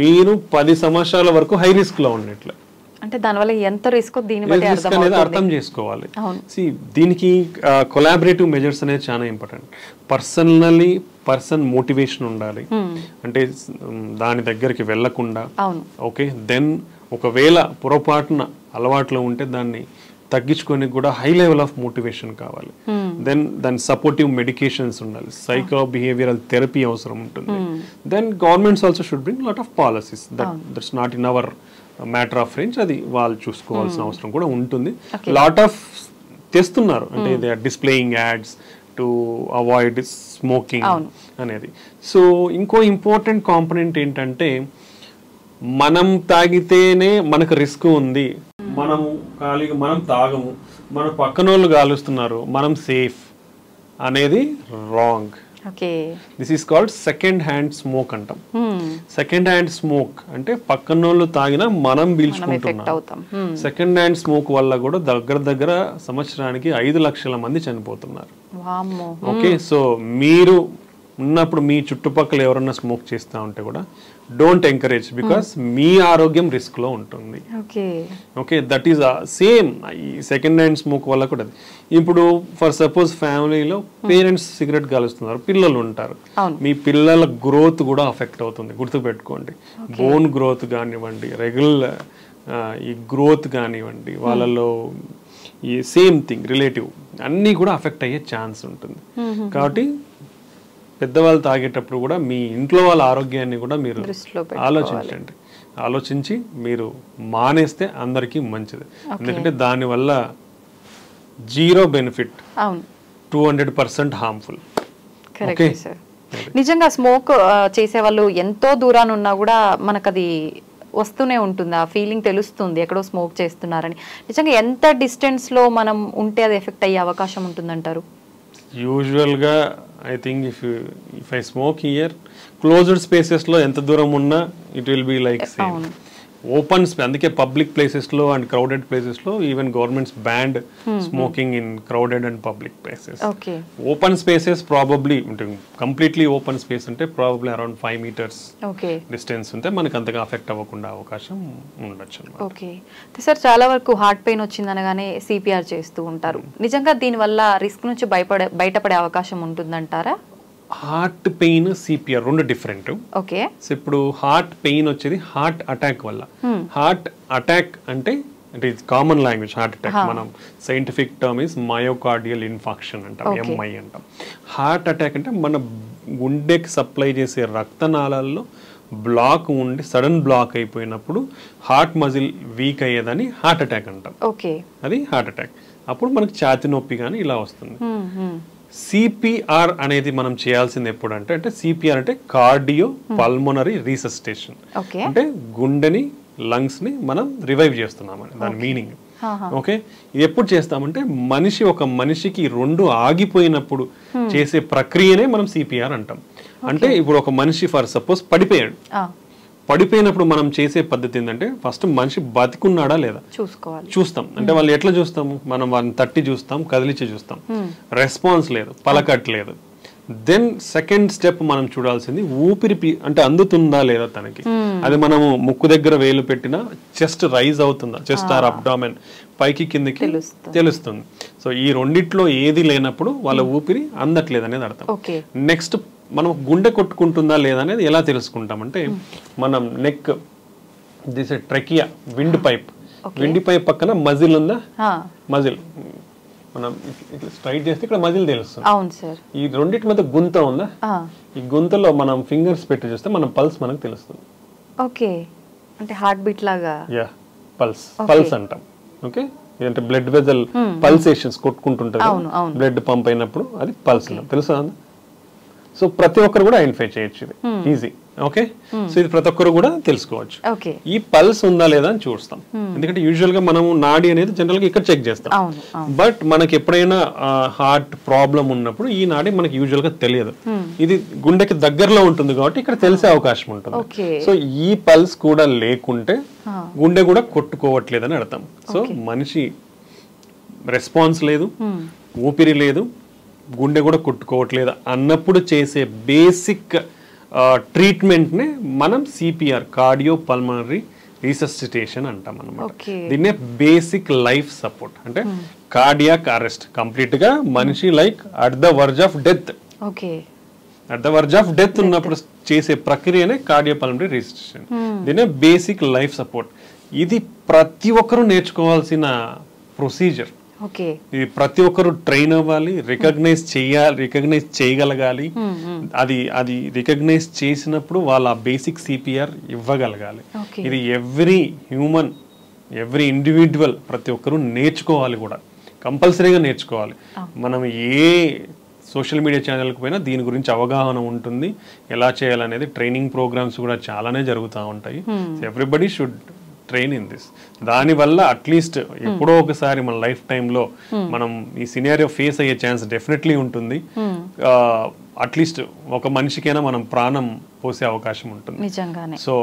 మీరు 10 సంవత్సరాల వరకు హై రిస్క్ లో ఉన్నట్లే. అంటే దానివల్ల ఎంత రిస్క్ అనేది అర్థం చేసుకోవాలి. దీనికి కొలాబరేటివ్ మెజర్స్ అనేది చాలా ఇంపార్టెంట్. పర్సన్ మోటివేషన్ ఉండాలి, అంటే దాని దగ్గరికి వెళ్లకుండా. ఓకే, దెన్ ఒకవేళ పొరపాటున అలవాట్లో ఉంటే దాన్ని తగ్గించుకొని కూడా హై లెవెల్ ఆఫ్ మోటివేషన్ కావాలి. దెన్ దాని సపోర్టివ్ మెడికేషన్స్ ఉండాలి, సైకో బిహేవియరల్ థెరపీ అవసరం ఉంటుంది. Then governments also should bring lot of policies. That's not in our matter of range, అది వాళ్ళు చూసుకోవాల్సిన అవసరం కూడా ఉంటుంది. లాట్ ఆఫ్ తెస్తున్నారు, అంటే they are displaying ads to avoid smoking అనేది. సో ఇంకో ఇంపార్టెంట్ కాంపోనెంట్ ఏంటంటే, మనం తాగితేనే మనకు రిస్క్ ఉంది, మనం తాగము, మన పక్కన వాళ్ళు గాలుస్తున్నారు, మనం సేఫ్ అనేది wrong. This is called second hand smoke అంటాం. సెకండ్ హ్యాండ్ స్మోక్ అంటే పక్కనోళ్ళు తాగినా మనం పీల్చుకుంటున్నాం. సెకండ్ హ్యాండ్ స్మోక్ వల్ల కూడా దగ్గర సంవత్సరానికి 5 లక్షల మంది చనిపోతున్నారు. ఓకే, సో మీరు ఉన్నప్పుడు మీ చుట్టుపక్కల ఎవరన్నా స్మోక్ చేస్తూ ఉంటే కూడా డోంట్ ఎంకరేజ్, బికాస్ మీ ఆరోగ్యం రిస్క్ లో ఉంటుంది. ఓకే, దట్ ఈస్ సేమ్ ఈ సెకండ్ హ్యాండ్ స్మోక్ వల్ల కూడా. ఇప్పుడు ఫర్ సపోజ్ ఫ్యామిలీలో పేరెంట్స్ సిగరెట్ కాలుస్తున్నారు, పిల్లలు ఉంటారు, మీ పిల్లల గ్రోత్ కూడా అఫెక్ట్ అవుతుంది, గుర్తుపెట్టుకోండి. బోన్ గ్రోత్ కానివ్వండి, రెగ్యులర్ ఈ గ్రోత్ కానివ్వండి, వాళ్ళలో ఈ సేమ్ థింగ్ రిలేటివ్ అన్నీ కూడా అఫెక్ట్ అయ్యే ఛాన్స్ ఉంటుంది. కాబట్టి పెద్దవాళ్ళు తాగేటప్పుడు కూడా మీ ఇంట్లో వాళ్ళ ఆరోగ్యాన్ని కూడా మీరు ఆలోచించండి. ఆలోచించి మీరు మానేస్తే అందరికీ మంచిది. ఎందుకంటే దానివల్ల 0 బెనిఫిట్, 200% హార్మ్ఫుల్. నిజంగా స్మోక్ చేసే వాళ్ళు ఎంతో దూరాన్ని ఉన్నా కూడా మనకు అది వస్తూనే ఉంటుంది, ఆ ఫీలింగ్ తెలుస్తుంది ఎక్కడో స్మోక్ చేస్తున్నారని. నిజంగా ఎంత డిస్టెన్స్ లో మనం ఉంటే అది ఎఫెక్ట్ అయ్యే అవకాశం ఉంటుందంటారు? యూజువల్గా I think if I smoke here, closed spaces లో ఎంత దూరం ఉన్నా it will be like same. Open అందుకే పబ్లిక్ ప్లేసెస్ లో అండ్ క్రౌడెడ్ ప్లేసెస్ లో even governments band smoking in crowded and public places. Open spaces probably completely open space అంటే probably around 5 meters distance ఉంటే మనకి అంతగా అఫెక్ట్ అవ్వకుండా అవకాశం ఉండొచ్చు. ఓకే సార్, చాలా వరకు హార్ట్ పెయిన్ వచ్చిందనగానే సిపిఆర్ చేస్తూ ఉంటారు. నిజంగా దీనివల్ల రిస్క్ నుంచి బయటపడే అవకాశం ఉంటుందంటారా? హార్ట్ పెయిన్, సిపిఆర్ రెండు డిఫరెంట్. ఓకే, ఇప్పుడు హార్ట్ పెయిన్ వచ్చేది హార్ట్ అటాక్ వల్ల. హార్ట్ అటాక్ అంటే ఇది కామన్ లాంగ్వేజ్. హార్ట్ అటాక్ మనం scientific term is myocardial infarction అంటాం, ఎంఐ అంటాం. హార్ట్ అటాక్ అంటే మన గుండెకి సప్లై చేసే రక్తనాళాల్లో బ్లాక్ ఉండి సడన్ బ్లాక్ అయిపోయినప్పుడు హార్ట్ మజిల్ వీక్ అయ్యేదని హార్ట్ అటాక్ అంటాం. అది హార్ట్ అటాక్. అప్పుడు మనకి ఛాతీ నొప్పి కానీ ఇలా వస్తుంది. సిపిఆర్ అనేది మనం చేయాల్సింది ఎప్పుడు అంటే సిపిఆర్ అంటే కార్డియో పల్మోనరీ రీసస్టేషన్. అంటే గుండెని, లంగ్స్ ని మనం రివైవ్ చేస్తున్నామని దాని మీనింగ్. ఓకే, ఇది ఎప్పుడు చేస్తామంటే ఒక మనిషికి 2 ఆగిపోయినప్పుడు చేసే ప్రక్రియనే మనం సిపిఆర్ అంటాం. అంటే ఇప్పుడు ఒక మనిషి ఫర్ సపోజ్ పడిపోయినప్పుడు మనం చేసే పద్ధతి ఏంటంటే ఫస్ట్ మనిషి బతికున్నాడా లేదా చూస్తాం. అంటే వాళ్ళు ఎట్లా చూస్తాము? మనం వాళ్ళని తట్టి చూస్తాం, కదిలిచి చూస్తాం, రెస్పాన్స్ లేదు, పలకట్లేదు. దెన్ సెకండ్ స్టెప్ మనం చూడాల్సింది ఊపిరి అంటే అందుతుందా లేదా తనకి. అది మనము ముక్కు దగ్గర వేలు పెట్టినా చెస్ట్ రైజ్ అవుతుందా, చెస్ట్ ఆర్ అబ్డామెన్ పైకి కిందకి తెలుస్తుంది. సో ఈ రెండిట్లో ఏది లేనప్పుడు వాళ్ళ ఊపిరి అందట్లేదు అనేది అర్థం. నెక్స్ట్ మనం గుండె కొట్టుకుంటుందా లేదా అనేది ఎలా తెలుసుకుంటామంటే మనం neck this trachea wind pipe పక్కన మజిల్ ఉందా, మజిల్ మనం స్ట్రైట్ చేస్తే ఇక్కడ మజిల్ తెలుస్తుంది. ఈ రెండింటి మధ్య గుంత ఉందా, ఈ గుంతలో మనం ఫింగర్స్ పెట్టి చూస్తే మనం పల్స్ మనకు తెలుస్తుంది. ఓకే, అంటే హార్ట్ బీట్ లాగా. యా, పల్స్ అంటాం. ఓకే, ఇదంటే బ్లడ్ వెజల్ పల్సేషన్స్ కొట్టుకుంటుంటది, బ్లడ్ పంప్ అయినప్పుడు అది పల్స్ తెలుసా? సో ప్రతి ఒక్కరు కూడా ఐడెంటిఫై చేయొచ్చు, ఇది ఈజీ. ఓకే, సో ఇది ప్రతి ఒక్కరు కూడా తెలుసుకోవచ్చు. ఈ పల్స్ ఉందా లేదా అని చూస్తాం. ఎందుకంటే యూజువల్ గా మనం నాడి అనేది జనరల్ గా ఇక్కడ చెక్ చేస్తాం. బట్ మనకి ఎప్పుడైనా హార్ట్ ప్రాబ్లం ఉన్నప్పుడు ఈ నాడి మనకి యూజువల్ గా తెలియదు. ఇది గుండెకి దగ్గరలో ఉంటుంది కాబట్టి ఇక్కడ తెలిసే అవకాశం ఉంటుంది. సో ఈ పల్స్ కూడా లేకుంటే గుండె కూడా కొట్టుకోవట్లేదని అర్థం. సో మనిషి రెస్పాన్స్ లేదు, ఊపిరి లేదు, గుండె కూడా కొట్టుకోవట్లేదు అన్నప్పుడు చేసే బేసిక్ ట్రీట్మెంట్ నే మనం సిపిఆర్, కార్డియో పల్మనరీ రీసస్సిటేషన్ అంటాం అన్నమాట. దీన్నే బేసిక్ లైఫ్ సపోర్ట్. అంటే కార్డియాక్ అరెస్ట్, కంప్లీట్ గా మనిషి like at the verge of death, ఉన్నప్పుడు చేసే ప్రక్రియనే కార్డియో పల్మనరీ రీసస్సిటేషన్. దీన్నే బేసిక్ లైఫ్ సపోర్ట్. ఇది ప్రతి ఒక్కరూ నేర్చుకోవాల్సిన ప్రొసీజర్. ఇది ప్రతి ఒక్కరు ట్రైన్ అవ్వాలి, రికగ్నైజ్ చేయగలగాలి. అది రికగ్నైజ్ చేసినప్పుడు వాళ్ళ బేసిక్ సిపిఆర్ ఇవ్వగలగాలి. ఇది ఎవ్రీ హ్యూమన్, ఎవ్రీ ఇండివిజువల్ ప్రతి ఒక్కరు నేర్చుకోవాలి, కూడా కంపల్సరీగా నేర్చుకోవాలి. మనం ఏ సోషల్ మీడియా ఛానల్కి పోయినా దీని గురించి అవగాహన ఉంటుంది. ఎలా చేయాలనేది ట్రైనింగ్ ప్రోగ్రామ్స్ కూడా చాలానే జరుగుతూ ఉంటాయి. Everybody should train in this. దానివల్ల అట్లీస్ట్ ఎప్పుడో ఒకసారి మన లైఫ్ టైంలో మనం ఈ సినారియో ఫేస్ అయ్యే ఛాన్స్ డెఫినెట్లీ ఉంటుంది. అట్లీస్ట్ ఒక మనిషికైనా మనం ప్రాణం పోసే అవకాశం ఉంటుంది. సో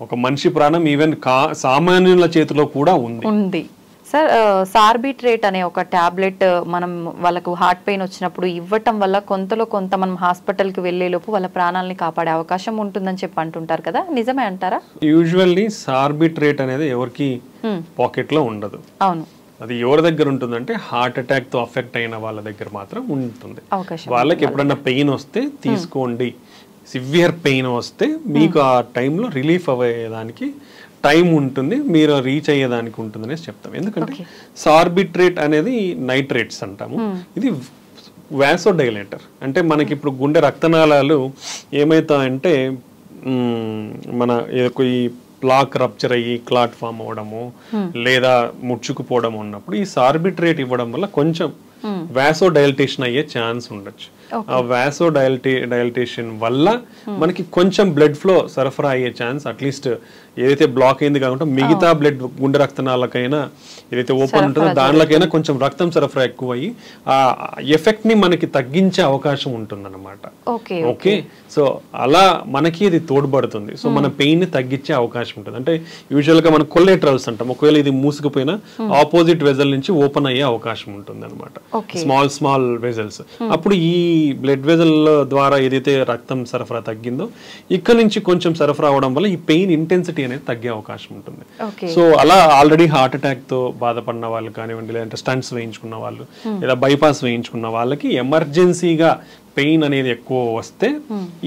ఒక మనిషి ప్రాణం ఈవెన్ సామాన్యుల చేతిలో కూడా ఉంది. సార్ సార్బిట్రేట్ అనే ఒక టాబ్లెట్ మనం వాళ్ళకు హార్ట్ పెయిన్ వచ్చినప్పుడు ఇవ్వటం వల్ల కొంతలో కొంత మనం హాస్పిటల్కి వెళ్ళేలోపు వాళ్ళ ప్రాణాలని కాపాడే అవకాశం ఉంటుందని చెప్పి అంటుంటారు కదా, నిజమే అంటారా? యూజువల్లీ సార్బిట్రేట్ అనేది ఎవరికి పాకెట్లో ఉండదు. అవును. అది ఎవరి దగ్గర ఉంటుందంటే హార్ట్ అటాక్ తో అఫెక్ట్ అయిన వాళ్ళ దగ్గర మాత్రం ఉంటుంది. వాళ్ళకి ఎప్పుడన్నా పెయిన్ వస్తే తీసుకోండి, సివియర్ పెయిన్ వస్తే మీకు ఆ టైంలో రిలీఫ్ అయ్యేదానికి టైం ఉంటుంది, మీరు రీచ్ అయ్యేదానికి ఉంటుంది అనేసి చెప్తాం. ఎందుకంటే సార్బిట్రేట్ అనేది నైట్రేట్స్ అంటాము. ఇది వాసోడైలేటర్. అంటే మనకి ఇప్పుడు గుండె రక్తనాళాలు ఏమవుతాయంటే మన ఈ ప్లాక్ రప్చర్ అయ్యి క్లాట్ ఫామ్ అవ్వడము లేదా ముడుచుకుపోవడం ఉన్నప్పుడు ఈ సార్బిట్రేట్ ఇవ్వడం వల్ల కొంచెం వాసోడైలటేషన్ అయ్యే ఛాన్స్ ఉండొచ్చు. ఆ వాసోడైలటేషన్ వల్ల మనకి కొంచెం బ్లడ్ ఫ్లో సరఫరా అయ్యే ఛాన్స్, అట్లీస్ట్ ఏదైతే బ్లాక్ అయింది కాకుండా మిగతా బ్లడ్ గుండె రక్తనాళకైనా ఏదైతే ఓపెన్ ఉంటుందో దానిలోకైనా కొంచెం రక్తం సరఫరా ఎక్కువ అయ్యి ఆ ఎఫెక్ట్ ని మనకి తగ్గించే అవకాశం ఉంటుందన్నమాట. ఓకే, సో అలా మనకి ఇది తోడ్పడుతుంది. సో మన పెయిన్ ని తగ్గించే అవకాశం ఉంటుంది. అంటే యూజువల్ గా మనం కొల్లెటరల్స్ అంటాం, ఒకవేళ ఇది మూసుకుపోయినా ఆపోజిట్ వెజల్ నుంచి ఓపెన్ అయ్యే అవకాశం ఉంటుంది అనమాట. Small vessels. అప్పుడు ఈ బ్లడ్ వెజల్ ద్వారా ఏదైతే రక్తం సరఫరా తగ్గిందో ఇక్కడ నుంచి కొంచెం సరఫరా అవడం వల్ల ఈ పెయిన్ ఇంటెన్సిటీ అనేది తగ్గే అవకాశం ఉంటుంది. సో అలా ఆల్రెడీ హార్ట్ అటాక్ తో బాధపడిన వాళ్ళు కానివ్వండి, లేదంటే స్టంట్స్ వేయించుకున్న వాళ్ళు లేదా బైపాస్ వేయించుకున్న వాళ్ళకి ఎమర్జెన్సీగా పెయిన్ అనేది ఎక్కువ వస్తే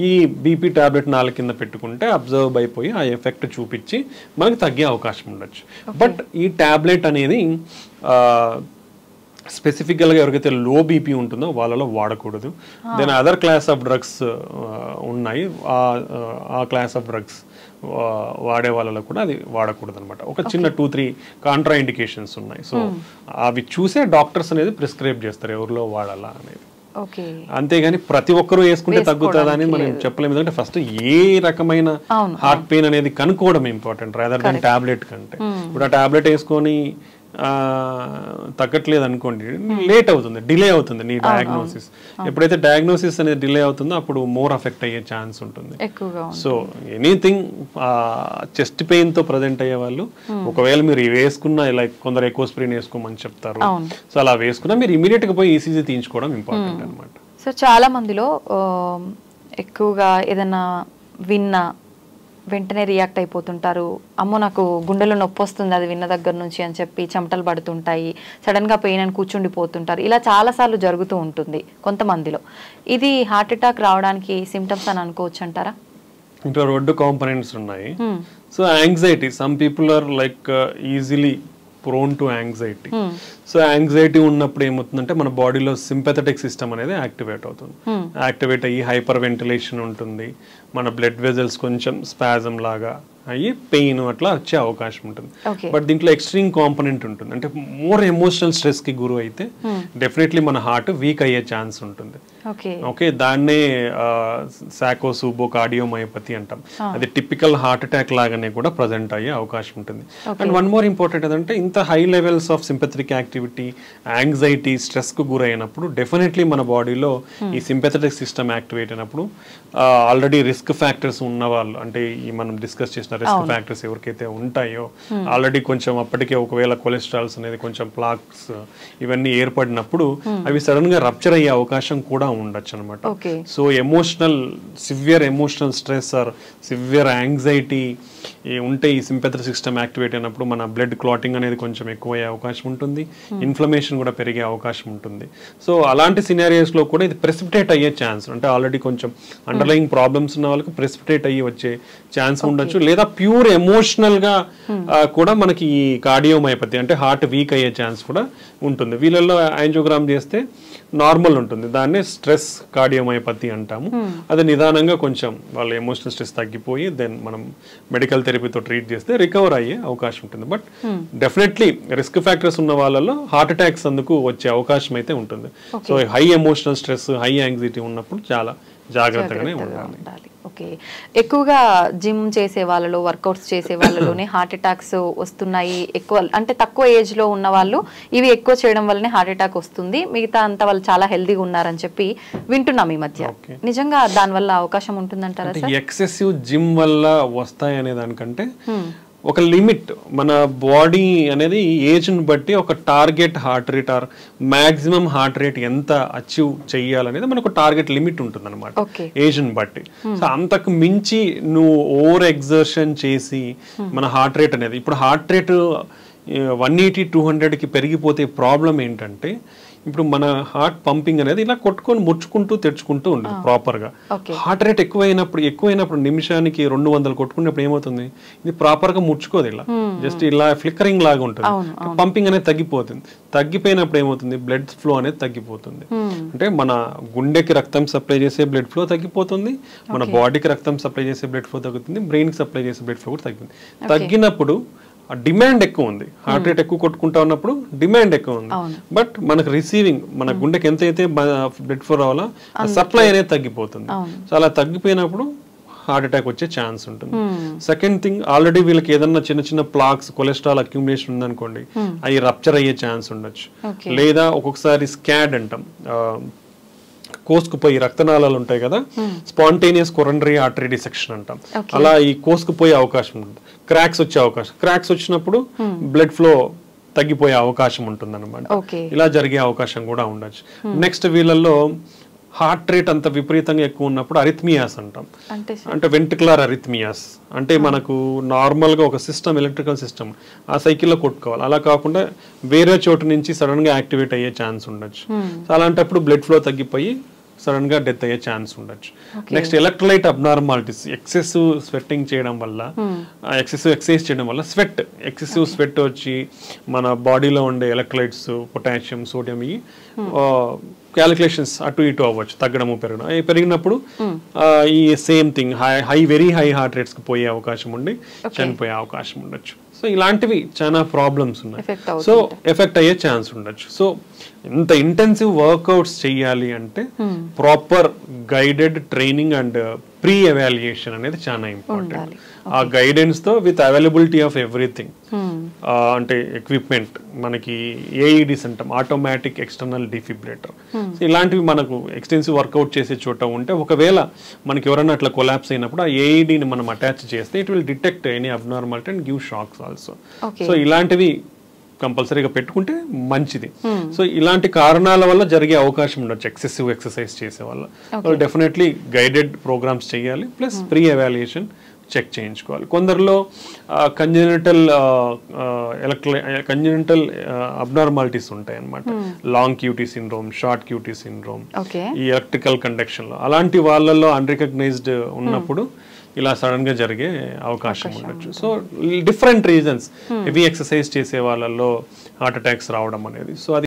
ఈ బీపీ టాబ్లెట్ నాలుగు కింద పెట్టుకుంటే అబ్జర్వ్ అయిపోయి ఆ ఎఫెక్ట్ చూపించి మనకి తగ్గే అవకాశం ఉండొచ్చు. బట్ ఈ టాబ్లెట్ అనేది స్పెసిఫిక్గా ఎవరికైతే లో బీపీ ఉంటుందో వాళ్ళలో వాడకూడదు. Then other class of drugs ఉన్నాయి, ఆ క్లాస్ ఆఫ్ డ్రగ్స్ వాడే వాళ్ళలో కూడా అది వాడకూడదు అనమాట. ఒక చిన్న 2-3 కాంట్రా ఇండికేషన్స్ ఉన్నాయి. సో అవి చూసే డాక్టర్స్ అనేది ప్రిస్క్రైబ్ చేస్తారు ఎవరిలో వాడాలా అనేది. అంతేగాని ప్రతి ఒక్కరూ వేసుకుంటే తగ్గుతుందని మనం చెప్పలేము. ఎందుకంటే ఫస్ట్ ఏ రకమైన హార్ట్ పెయిన్ అనేది కనుక్కోవడం ఇంపార్టెంట్ రాదర్ దాన్ టాబ్లెట్ కంటే. ఇప్పుడు ఆ టాబ్లెట్ వేసుకొని తగ్గట్లేదు అనుకోండి, లేట్ అవుతుంది, డిలే అవుతుంది నీ డయాగ్నోసిస్. ఎప్పుడైతే డయాగ్నోసిస్ అనేది డిలే అవుతుందో అప్పుడు మోర్ అఫెక్ట్ అయ్యే ఛాన్స్ ఉంటుంది. సో ఎనీథింగ్ చెస్ట్ పెయిన్ తో ప్రజెంట్ అయ్యే వాళ్ళు ఒకవేళ మీరు వేసుకున్న, లైక్ కొందరు ఎకోస్ప్రిన్ వేసుకోమని చెప్తారు, సో అలా వేసుకున్నా మీరు ఇమీడియట్ గా పోయి ఈసీజీ తీయించుకోవడం ఇంపార్టెంట్ అనమాట. సో చాలా మందిలో ఎక్కువగా ఏదైనా విన్నా వెంటనే రియాక్ట్ అయిపోతుంటారు. అమ్మో నాకు గుండెలో నొప్పి వస్తుంది అది విన్న దగ్గర నుంచి అని చెప్పి చెమటలు పడుతుంటాయి, సడన్గా పెయిన్ అని కూర్చుండిపోతుంటారు. ఇలా చాలాసార్లు జరుగుతూ ఉంటుంది కొంతమందిలో. ఇది హార్ట్ అటాక్ రావడానికి సిమ్టమ్స్ అని అనుకోవచ్చు అంటారా? ఇంకా 2 కాంపోనెంట్స్ ఉన్నాయి. So anxiety, some people are like easily prone to anxiety. So anxiety ఉన్నప్పుడు ఏమవుతుందంటే మన బాడీలో సింపథెటిక్ సిస్టమ్ అనేది యాక్టివేట్ అవుతుంది. యాక్టివేట్ అయ్యి హైపర్ వెంటిలేషన్ ఉంటుంది, మన బ్లడ్ వెజల్స్ కొంచెం స్పాజం లాగా అయ్యి పెయిన్ అట్లా వచ్చే అవకాశం ఉంటుంది. బట్ దీంట్లో ఎక్స్ట్రీమ్ కాంపోనెంట్ ఉంటుంది. అంటే మోర్ ఎమోషనల్ స్ట్రెస్ కి గురి అయితే డెఫినెట్లీ మన హార్ట్ వీక్ అయ్యే ఛాన్స్ ఉంటుంది. ఓకే, దాన్నే సాకోసూబో కార్డియోమయోపతి అంటాం. అది టిపికల్ హార్ట్ అటాక్ లాగానే కూడా ప్రజెంట్ అయ్యే అవకాశం ఉంటుంది. అండ్ వన్ మోర్ ఇంపార్టెంట్ ఏంటంటే ఇంత high levels of sympathetic activity, anxiety, stress కు గురైనప్పుడు డెఫినెట్లీ మన బాడీలో ఈ సింపథెటిక్ సిస్టమ్ యాక్టివేట్ అయినప్పుడు ఆల్రెడీ రిస్క్ ఫ్యాక్టర్స్ ఉన్న వాళ్ళు, అంటే ఈ మనం డిస్కస్ చేసిన రిస్క్ ఫ్యాక్టర్స్ ఎవరికైతే ఉంటాయో ఆల్రెడీ కొంచెం అప్పటికే ఒకవేళ కొలెస్ట్రాల్స్ అనేది కొంచెం ప్లాక్స్ ఇవన్నీ ఏర్పడినప్పుడు అవి సడన్ గా రప్చర్ అయ్యే అవకాశం కూడా ఉండొచ్చు అనమాట. So severe emotional stress or severe anxiety ఉంటే ఈ సింపథెటిక్ సిస్టమ్ యాక్టివేట్ అయినప్పుడు మన బ్లడ్ క్లాటింగ్ అనేది కొంచెం ఎక్కువ అయ్యే అవకాశం ఉంటుంది, ఇన్ఫ్లమేషన్ కూడా పెరిగే అవకాశం ఉంటుంది. సో అలాంటి సినారియోస్ లో కూడా ఇది ప్రెసిపిటేట్ అయ్యే ఛాన్స్, అంటే ఆల్రెడీ కొంచెం అండర్లయింగ్ ప్రాబ్లమ్స్ ఉన్న వాళ్ళకి ప్రెసిపిటేట్ అయ్యి వచ్చే ఛాన్స్ ఉండొచ్చు. లేదా ప్యూర్ ఎమోషనల్ గా కూడా మనకి ఈ కార్డియోమయోపతి అంటే హార్ట్ వీక్ అయ్యే ఛాన్స్ కూడా ఉంటుంది. వీళ్ళల్లో యాంజియోగ్రామ్ చేస్తే నార్మల్ ఉంటుంది, దాన్నే స్ట్రెస్ కార్డియోమయోపతి అంటాము. అది నిదానంగా కొంచెం వాళ్ళ ఎమోషనల్ స్ట్రెస్ తగ్గిపోయి దెన్ మనం మెడికల్ థెరపీతో ట్రీట్ చేస్తే రికవర్ అయ్యే అవకాశం ఉంటుంది. బట్ డెఫినెట్లీ రిస్క్ ఫ్యాక్టర్స్ ఉన్న వాళ్ళలో హార్ట్ అటాక్స్ అందుకు వచ్చే అవకాశం అయితే ఉంటుంది. So high emotional stress, high anxiety ఉన్నప్పుడు చాలా జాగ్రత్తగానే ఉండాలి. ఓకే, ఎక్కువగా జిమ్ చేసే వాళ్ళలో, వర్కౌట్స్ చేసే వాళ్ళలోనే హార్ట్ అటాక్స్ వస్తున్నాయి ఎక్కువ. అంటే తక్కువ ఏజ్ లో ఉన్న వాళ్ళు ఇవి ఎక్కువ చేయడం వల్లనే హార్ట్ అటాక్ వస్తుంది, మిగతా అంతా వాళ్ళు చాలా హెల్దీగా ఉన్నారని చెప్పి వింటున్నాం ఈ మధ్య. నిజంగా దాని వల్ల అవకాశం ఉంటుందంటారా? ఎక్సెసివ్ జిమ్ వల్ల వస్తాయి అనే దానికంటే ఒక లిమిట్, మన బాడీ అనేది ఏజ్ని బట్టి ఒక target heart rate or maximum heart rate ఎంత అచీవ్ చెయ్యాలనేది మనకు టార్గెట్ లిమిట్ ఉంటుంది అనమాట ఏజ్ని బట్టి. సో అంతకు మించి నువ్వు ఓవర్ ఎగ్జర్షన్ చేసి మన హార్ట్ రేట్ అనేది, ఇప్పుడు హార్ట్ రేట్ 180 200కి పెరిగిపోతే ప్రాబ్లం ఏంటంటే ఇప్పుడు మన హార్ట్ పంపింగ్ అనేది ఇలా కొట్టుకొని ముడుచుకుంటూ తెచ్చుకుంటూ ఉంటుంది ప్రాపర్గా. హార్ట్ రేట్ ఎక్కువైనప్పుడు నిమిషానికి 200 కొట్టుకున్నప్పుడు ఏమవుతుంది, ఇది ప్రాపర్గా ముడుచుకోదు, ఇలా జస్ట్ ఇలా ఫ్లిక్కరింగ్ లాగా ఉంటుంది, పంపింగ్ అనేది తగ్గిపోతుంది. తగ్గిపోయినప్పుడు ఏమవుతుంది, బ్లడ్ ఫ్లో అనేది తగ్గిపోతుంది. అంటే మన గుండెకి రక్తం సప్లై చేసే బ్లడ్ ఫ్లో తగ్గిపోతుంది, మన బాడీకి రక్తం సప్లై చేసే బ్లడ్ ఫ్లో తగ్గుతుంది, బ్రెయిన్కి సప్లై చేసే బ్లడ్ ఫ్లో కూడా తగ్గుతుంది. తగ్గినప్పుడు డిమాండ్ ఎక్కువ ఉంది, హార్ట్ రేట్ ఎక్కువ కొట్టుకుంటా ఉన్నప్పుడు డిమాండ్ ఎక్కువ ఉంది, బట్ మనకు రిసీవింగ్ మన గుండెకి ఎంతైతే బ్లడ్ ఫ్లో రావాలో ఆ సప్లై అనేది తగ్గిపోతుంది. సో అలా తగ్గిపోయినప్పుడు హార్ట్ అటాక్ వచ్చే ఛాన్స్ ఉంటుంది. సెకండ్ థింగ్, ఆల్రెడీ వీళ్ళకి ఏదన్నా చిన్న చిన్న ప్లాక్స్, కొలెస్ట్రాల్ అక్యుములేషన్ ఉందనుకోండి, అవి రప్చర్ అయ్యే ఛాన్స్ ఉండొచ్చు. లేదా ఒక్కొక్కసారి స్కాడ్ అంటాం, కోసుకుపోయి రక్తనాళాలు ఉంటాయి కదా, స్పాంటేనియస్ కొరనరీ ఆర్టరీ డిసెక్షన్ అంటాం, అలా ఈ కోసుకుపోయే అవకాశం ఉంటుంది, క్రాక్స్ వచ్చే అవకాశం, క్రాక్స్ వచ్చినప్పుడు బ్లడ్ ఫ్లో తగ్గిపోయే అవకాశం ఉంటుంది అనమాట. ఇలా జరిగే అవకాశం కూడా ఉండొచ్చు. నెక్స్ట్ వీళ్ళల్లో హార్ట్ రేట్ అంత విపరీతంగా ఎక్కువ ఉన్నప్పుడు అరిథ్మియాస్ అంటాం, అంటే వెంట్రికులర్ అరిథ్మియాస్, అంటే మనకు నార్మల్గా ఒక సిస్టమ్, ఎలక్ట్రికల్ సిస్టమ్ ఆ సైకిల్లో కొట్టుకోవాలి, అలా కాకుండా వేరే చోటు నుంచి సడన్గా యాక్టివేట్ అయ్యే ఛాన్స్ ఉండొచ్చు. అలాంటప్పుడు బ్లడ్ ఫ్లో తగ్గిపోయి సడన్ గా డెత్ అయ్యే ఛాన్స్ ఉండొచ్చు. Next electrolyte abnormalities, excessive sweating చేయడం వల్ల, ఎక్సెసివ్ ఎక్సర్సైజ్ చేయడం వల్ల ఎక్సెసివ్ స్వెట్ వచ్చి మన బాడీలో ఉండే ఎలక్ట్రోలైట్స్, పొటాషియం, సోడియం ఈ క్యాలిక్యులేషన్స్ అటు ఇటు అవ్వచ్చు, తగ్గడము పెరగడం. పెరిగినప్పుడు ఈ same thing very high heart rates కి పోయే అవకాశం ఉండి చనిపోయే అవకాశం ఉండొచ్చు. సో ఇలాంటివి చాలా ప్రాబ్లమ్స్ ఉన్నాయి, సో ఎఫెక్ట్ అయ్యే ఛాన్స్ ఉండొచ్చు. సో ఇంత ఇంటెన్సివ్ వర్కౌట్స్ చెయ్యాలి అంటే proper guided training and pre evaluation అనేది చాలా ఇంపార్టెంట్. ఆ గైడెన్స్ తో విత్ అవైలబిలిటీ ఆఫ్ ఎవ్రీథింగ్, అంటే ఎక్విప్మెంట్, మనకి ఏఈడిస్ అంటాం, ఆటోమేటిక్ ఎక్స్టర్నల్ డిఫిబ్రిలేటర్, ఇలాంటివి మనకు ఎక్స్టెన్సివ్ వర్కౌట్ చేసే చోట ఉంటే ఒకవేళ మనకి ఎవరైనా అట్లా కొలాప్స్ అయినప్పుడు ఆ ఏఈడిని మనం అటాచ్ చేస్తే it will detect any abnormality and give shocks also. So ఇలాంటివి కంపల్సరీగా పెట్టుకుంటే మంచిది. సో ఇలాంటి కారణాల వల్ల జరిగే అవకాశం ఉండొచ్చు ఎక్సెసివ్ ఎక్సర్సైజ్ చేసే వల్ల. డెఫినెట్లీ గైడెడ్ ప్రోగ్రామ్స్ చేయాలి, ప్లస్ ప్రీ ఎవాల్యుయేషన్ చెక్ చేయించుకోవాలి. కొందరిలో కంజెనిటల్ అబ్నార్మాలిటీస్ ఉంటాయి అన్నమాట, long QT syndrome, short QT syndrome, ఈ ఎలక్ట్రికల్ కండక్షన్ లో, అలాంటి వాళ్ళల్లో అన్రికగ్నైజ్డ్ ఉన్నప్పుడు ఇలా సడన్ గా జరిగే అవకాశం ఉండొచ్చు. So different reasons, heavy exercise చేసే వాళ్ళల్లో హార్ట్ అటాక్స్ రావడం అనేది. సో అది